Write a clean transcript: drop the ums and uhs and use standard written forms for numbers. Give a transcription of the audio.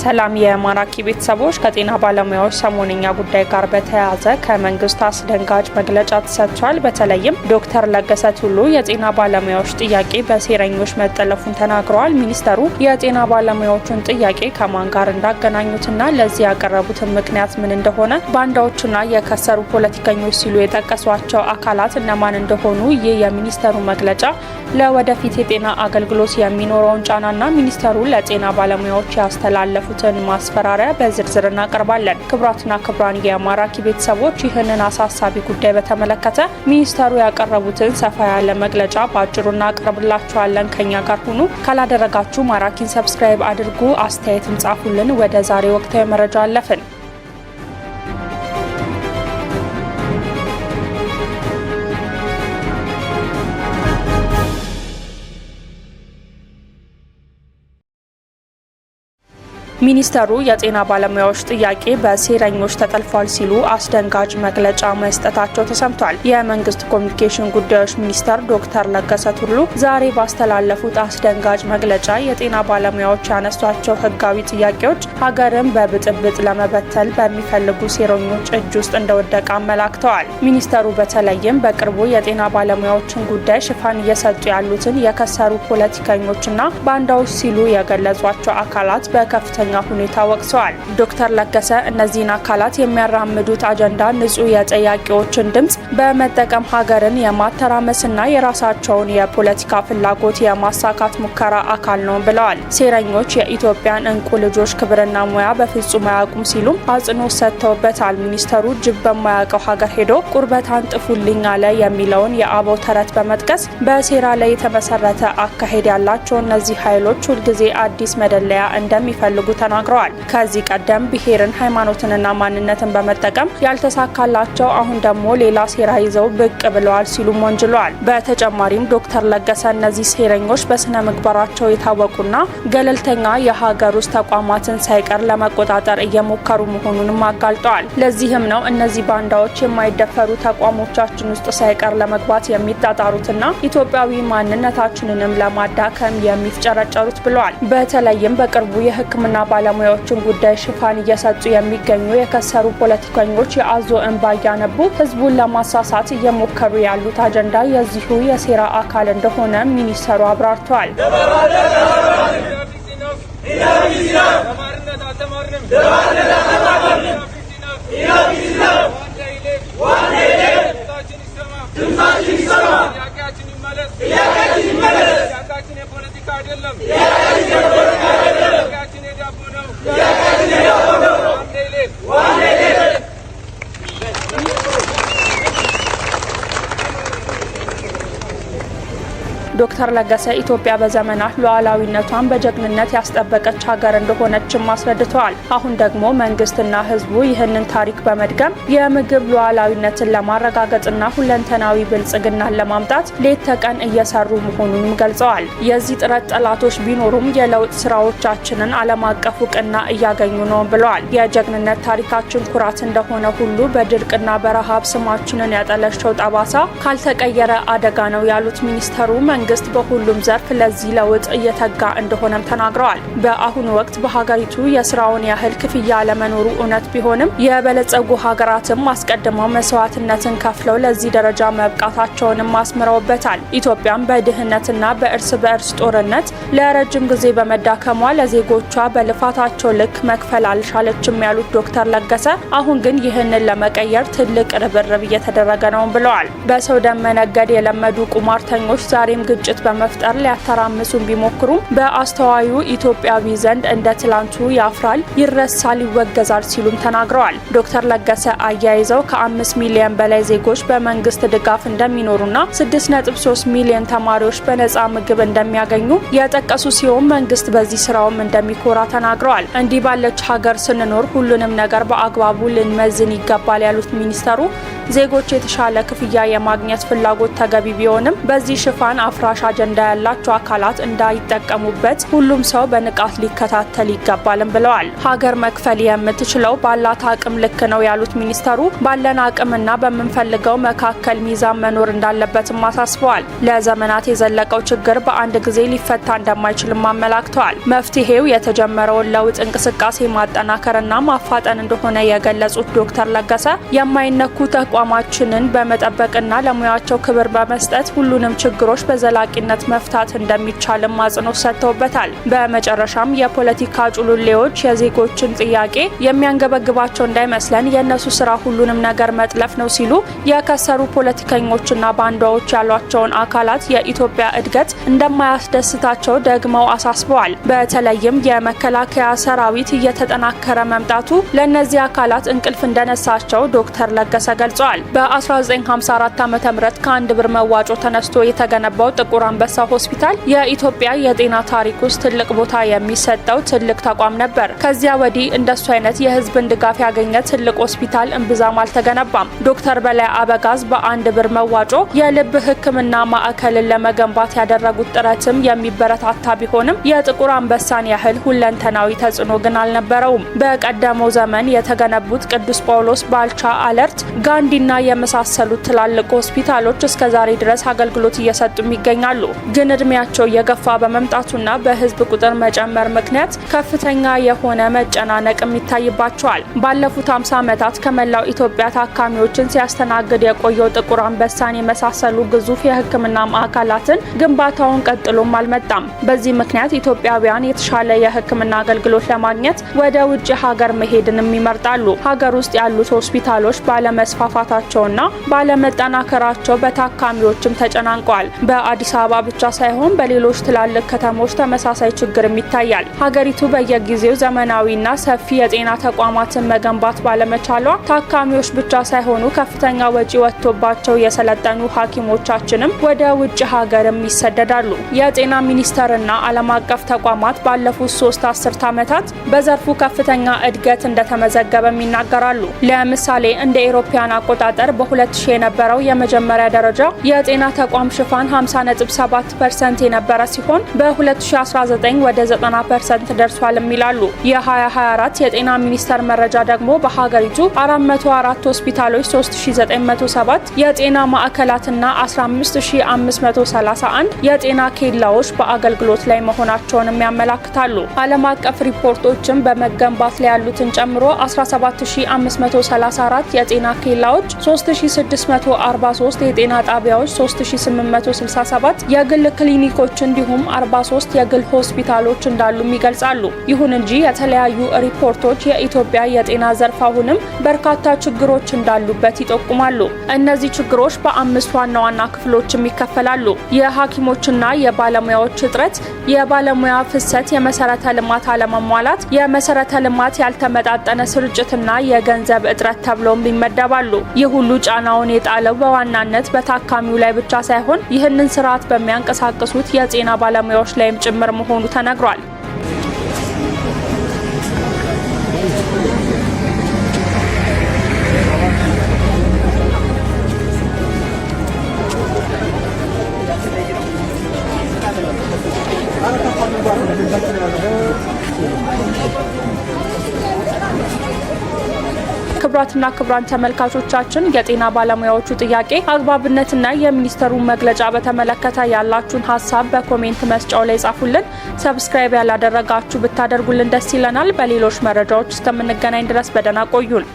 ሰላም የማራኪ ቤተሰቦች ከጤና ባለሙያዎች ሰሞንኛ ጉዳይ ጋር በተያያዘ ከመንግስት አስደንጋጭ መግለጫ ተሰጥቷል። በተለይም ዶክተር ለገሰ ቱሉ የጤና ባለሙያዎች ጥያቄ በሴረኞች መጠለፉን ተናግረዋል። ሚኒስተሩ የጤና ባለሙያዎችን ጥያቄ ከማን ጋር እንዳገናኙትና ለዚህ ያቀረቡትን ምክንያት ምን እንደሆነ ባንዳዎችና የከሰሩ ፖለቲከኞች ሲሉ የጠቀሷቸው አካላት እነማን እንደሆኑ ይህ የሚኒስተሩ መግለጫ ለወደፊት የጤና አገልግሎት የሚኖረውን ጫናና ሚኒስተሩ ለጤና ባለሙያዎች ያስተላለፉ ማስፈራሪያ በዝርዝር እናቀርባለን። ክቡራትና ክቡራን የማራኪ ቤተሰቦች ይህንን አሳሳቢ ጉዳይ በተመለከተ ሚኒስተሩ ያቀረቡትን ሰፋ ያለ መግለጫ በአጭሩ እናቀርብላችኋለን። ከኛ ጋር ሁኑ። ካላደረጋችሁ ማራኪን ሰብስክራይብ አድርጉ፣ አስተያየትም ጻፉልን። ወደ ዛሬ ወቅታዊ መረጃ አለፍን። ሚኒስተሩ የጤና ባለሙያዎች ጥያቄ በሴረኞች ተጠልፏል ሲሉ አስደንጋጭ መግለጫ መስጠታቸው ተሰምቷል። የመንግስት ኮሚኒኬሽን ጉዳዮች ሚኒስተር ዶክተር ለገሰ ቱሉ ዛሬ ባስተላለፉት አስደንጋጭ መግለጫ የጤና ባለሙያዎች ያነሷቸው ህጋዊ ጥያቄዎች ሀገርን በብጥብጥ ለመበተል በሚፈልጉ ሴረኞች እጅ ውስጥ እንደወደቀ አመላክተዋል። ሚኒስተሩ በተለይም በቅርቡ የጤና ባለሙያዎችን ጉዳይ ሽፋን እየሰጡ ያሉትን የከሰሩ ፖለቲከኞችና ባንዳዎች ሲሉ የገለጿቸው አካላት በከፍተኛ ሁኔታ ወቅሰዋል። ዶክተር ለገሰ እነዚህን አካላት የሚያራምዱት አጀንዳ ንጹህ የጠያቂዎችን ድምጽ በመጠቀም ሀገርን የማተራመስና የራሳቸውን የፖለቲካ ፍላጎት የማሳካት ሙከራ አካል ነው ብለዋል። ሴረኞች የኢትዮጵያን እንቁ ልጆች ክብርና ሙያ በፍጹም አያውቁም ሲሉም አጽንኦት ሰጥተውበታል። ሚኒስተሩ ጅብ በማያውቀው ሀገር ሄዶ ቁርበት አንጥፉልኝ አለ የሚለውን የአበው ተረት በመጥቀስ በሴራ ላይ የተመሰረተ አካሄድ ያላቸው እነዚህ ኃይሎች ሁልጊዜ አዲስ መደለያ እንደሚፈልጉ ተናግረዋል። ከዚህ ቀደም ብሔርን፣ ሃይማኖትንና ማንነትን በመጠቀም ያልተሳካላቸው አሁን ደግሞ ሌላ ሴራ ይዘው ብቅ ብለዋል ሲሉም ወንጅለዋል። በተጨማሪም ዶክተር ለገሰ እነዚህ ሴረኞች በስነ ምግባራቸው የታወቁና ገለልተኛ የሀገር ውስጥ ተቋማትን ሳይቀር ለመቆጣጠር እየሞከሩ መሆኑንም አጋልጠዋል። ለዚህም ነው እነዚህ ባንዳዎች የማይደፈሩ ተቋሞቻችን ውስጥ ሳይቀር ለመግባት የሚጣጣሩትና ኢትዮጵያዊ ማንነታችንንም ለማዳከም የሚፍጨረጨሩት ብለዋል። በተለይም በቅርቡ የሕክምና ባለሙያዎችን ጉዳይ ሽፋን እየሰጡ የሚገኙ የከሰሩ ፖለቲከኞች የአዞ እንባ እያነቡ ህዝቡን ለማሳሳት እየሞከሩ ያሉት አጀንዳ የዚሁ የሴራ አካል እንደሆነ ሚኒስተሩ አብራርተዋል። ዶክተር ለገሰ ኢትዮጵያ በዘመናት ሉዓላዊነቷን በጀግንነት ያስጠበቀች ሀገር እንደሆነችም አስረድተዋል። አሁን ደግሞ መንግስትና ህዝቡ ይህንን ታሪክ በመድገም የምግብ ሉዓላዊነትን ለማረጋገጥና ሁለንተናዊ ብልጽግናን ለማምጣት ሌት ተቀን እየሰሩ መሆኑንም ገልጸዋል። የዚህ ጥረት ጠላቶች ቢኖሩም የለውጥ ስራዎቻችንን ዓለም አቀፍ እውቅና እያገኙ ነው ብለዋል። የጀግንነት ታሪካችን ኩራት እንደሆነ ሁሉ በድርቅና በረሃብ ስማችንን ያጠለሸው ጠባሳ ካልተቀየረ አደጋ ነው ያሉት ሚኒስተሩ መንግስት በሁሉም ዘርፍ ለዚህ ለውጥ እየተጋ እንደሆነም ተናግረዋል። በአሁኑ ወቅት በሀገሪቱ የስራውን ያህል ክፍያ ለመኖሩ እውነት ቢሆንም የበለጸጉ ሀገራትም አስቀድመው መስዋዕትነትን ከፍለው ለዚህ ደረጃ መብቃታቸውንም አስምረውበታል። ኢትዮጵያም በድህነትና በእርስ በእርስ ጦርነት ለረጅም ጊዜ በመዳከሟ ለዜጎቿ በልፋታቸው ልክ መክፈል አልቻለችም ያሉት ዶክተር ለገሰ አሁን ግን ይህንን ለመቀየር ትልቅ ርብርብ እየተደረገ ነው ብለዋል። በሰው ደም መነገድ የለመዱ ቁማርተኞች ዛሬም ግጭት ግጭት በመፍጠር ሊያተራምሱን ቢሞክሩም በአስተዋዩ ኢትዮጵያዊ ዘንድ እንደ ትላንቱ ያፍራል፣ ይረሳል፣ ይወገዛል ሲሉም ተናግረዋል። ዶክተር ለገሰ አያይዘው ከ5 ሚሊዮን በላይ ዜጎች በመንግስት ድጋፍ እንደሚኖሩና 6.3 ሚሊዮን ተማሪዎች በነጻ ምግብ እንደሚያገኙ የጠቀሱ ሲሆን መንግስት በዚህ ስራውም እንደሚኮራ ተናግረዋል። እንዲህ ባለች ሀገር ስንኖር ሁሉንም ነገር በአግባቡ ልንመዝን ይገባል ያሉት ሚኒስተሩ ዜጎች የተሻለ ክፍያ የማግኘት ፍላጎት ተገቢ ቢሆንም በዚህ ሽፋን አፍራሽ አጀንዳ ያላቸው አካላት እንዳይጠቀሙበት ሁሉም ሰው በንቃት ሊከታተል ይገባልም ብለዋል። ሀገር መክፈል የምትችለው ባላት አቅም ልክ ነው ያሉት ሚኒስተሩ ባለን አቅምና በምንፈልገው መካከል ሚዛን መኖር እንዳለበትም አሳስበዋል። ለዘመናት የዘለቀው ችግር በአንድ ጊዜ ሊፈታ እንደማይችልም አመላክተዋል። መፍትሄው የተጀመረውን ለውጥ እንቅስቃሴ ማጠናከርና ማፋጠን እንደሆነ የገለጹት ዶክተር ለገሰ የማይነኩ ተቋማችንን በመጠበቅና ለሙያቸው ክብር በመስጠት ሁሉንም ችግሮች በዘላቂነት መፍታት እንደሚቻልም አጽንኦት ሰጥተውበታል። በመጨረሻም የፖለቲካ ጩሉሌዎች የዜጎችን ጥያቄ የሚያንገበግባቸው እንዳይመስለን የእነሱ ስራ ሁሉንም ነገር መጥለፍ ነው ሲሉ የከሰሩ ፖለቲከኞችና ባንዳዎች ያሏቸውን አካላት የኢትዮጵያ እድገት እንደማያስደስታቸው ደግመው አሳስበዋል። በተለይም የመከላከያ ሰራዊት እየተጠናከረ መምጣቱ ለእነዚህ አካላት እንቅልፍ እንደነሳቸው ዶክተር ለገሰ ገልጸዋል። በ1954 ዓ.ም ከአንድ ብር መዋጮ ተነስቶ የተገነባው ጥቁር አንበሳ ሆስፒታል የኢትዮጵያ የጤና ታሪክ ውስጥ ትልቅ ቦታ የሚሰጠው ትልቅ ተቋም ነበር። ከዚያ ወዲህ እንደሱ አይነት የህዝብን ድጋፍ ያገኘ ትልቅ ሆስፒታል እምብዛም አልተገነባም። ዶክተር በላይ አበጋዝ በአንድ ብር መዋጮ የልብ ሕክምና ማዕከልን ለመገንባት ያደረጉት ጥረትም የሚበረታታ ቢሆንም የጥቁር አንበሳን ያህል ሁለንተናዊ ተጽዕኖ ግን አልነበረውም። በቀደመው ዘመን የተገነቡት ቅዱስ ጳውሎስ፣ ባልቻ፣ አለርት፣ ጋንዲና የመሳሰሉት ትላልቅ ሆስፒታሎች እስከዛሬ ድረስ አገልግሎት እየሰጡም ይገኛሉ። ግን እድሜያቸው እየገፋ በመምጣቱና በህዝብ ቁጥር መጨመር ምክንያት ከፍተኛ የሆነ መጨናነቅም ይታይባቸዋል። ባለፉት 50 ዓመታት ከመላው ኢትዮጵያ ታካሚዎችን ሲያስተናግድ የቆየው ጥቁር አንበሳን የመሳሰሉ ግዙፍ የህክምና ማዕከላትን ግንባታውን ቀጥሎም አልመጣም። በዚህ ምክንያት ኢትዮጵያውያን የተሻለ የህክምና አገልግሎት ለማግኘት ወደ ውጭ ሀገር መሄድንም ይመርጣሉ። ሀገር ውስጥ ያሉት ሆስፒታሎች ባለመስፋፋታቸውና ባለመጠናከራቸው በታካሚዎችም ተጨናንቀዋል። በአዲስ አበባ ብቻ ሳይሆን በሌሎች ትላልቅ ከተሞች ተመሳሳይ ችግርም ይታያል። ሀገሪቱ በየጊዜው ዘመናዊና ሰፊ የጤና ተቋማትን መገንባት ባለመቻሏ ታካሚዎች ብቻ ሳይሆኑ ከፍተኛ ወጪ ወጥቶባቸው የሰለጠኑ ሐኪሞቻችንም ወደ ውጭ ሀገርም ይሰደዳሉ። የጤና ሚኒስቴርና ዓለም አቀፍ ተቋማት ባለፉት 3 አስርት ዓመታት በዘርፉ ከፍተኛ እድገት እንደተመዘገበም ይናገራሉ። ለምሳሌ እንደ አውሮፓውያን አቆጣጠር በ2000 የነበረው የመጀመሪያ ደረጃ የጤና ተቋም ሽፋን 50.7% የነበረ ሲሆን በ2019 ወደ 90% ደርሷልም ይላሉ። የ2024 የጤና ሚኒስቴር መረጃ ደግሞ በሀገሪቱ 404 ሆስፒታሎች፣ 3907 የጤና ማዕከላትና 15531 የጤና ኬላዎች በአገልግሎት ላይ መሆናቸውንም ያመላክታሉ። ዓለም አቀፍ ሪፖርቶችም በመገንባት ላይ ያሉትን ጨምሮ 17534 የጤና ኬላዎች፣ 3643 የጤና ጣቢያዎች፣ 3867 የግል ክሊኒኮች እንዲሁም 43 የግል ሆስፒታሎች እንዳሉም ይገልጻሉ። ይሁን እንጂ የተለያዩ ሪፖርቶች የኢትዮጵያ የጤና ዘርፍ አሁንም በርካታ ችግሮች እንዳሉበት ይጠቁማሉ። እነዚህ ችግሮች በ5 ዋና ዋና ክፍሎችም ይከፈላሉ። የሐኪሞችና የባለሙያዎች እጥረት፣ የባለሙያ ፍሰት፣ የመሰረተ ልማት አለመሟላት፣ የመሰረተ ልማት ያልተመጣጠነ ስርጭትና የገንዘብ እጥረት ተብሎም ይመደባሉ። ይህ ሁሉ ጫናውን የጣለው በዋናነት በታካሚው ላይ ብቻ ሳይሆን ይህንን ስርዓት በሚያንቀሳቅሱት የጤና ባለሙያዎች ላይም ጭምር መሆኑ ተነግሯል። ክቡራትና ክቡራን ተመልካቾቻችን የጤና ባለሙያዎቹ ጥያቄ አግባብነትና የሚኒስተሩን መግለጫ በተመለከተ ያላችሁን ሀሳብ በኮሜንት መስጫው ላይ ጻፉልን። ሰብስክራይብ ያላደረጋችሁ ብታደርጉልን ደስ ይለናል። በሌሎች መረጃዎች እስከምንገናኝ ድረስ በደህና ቆዩን።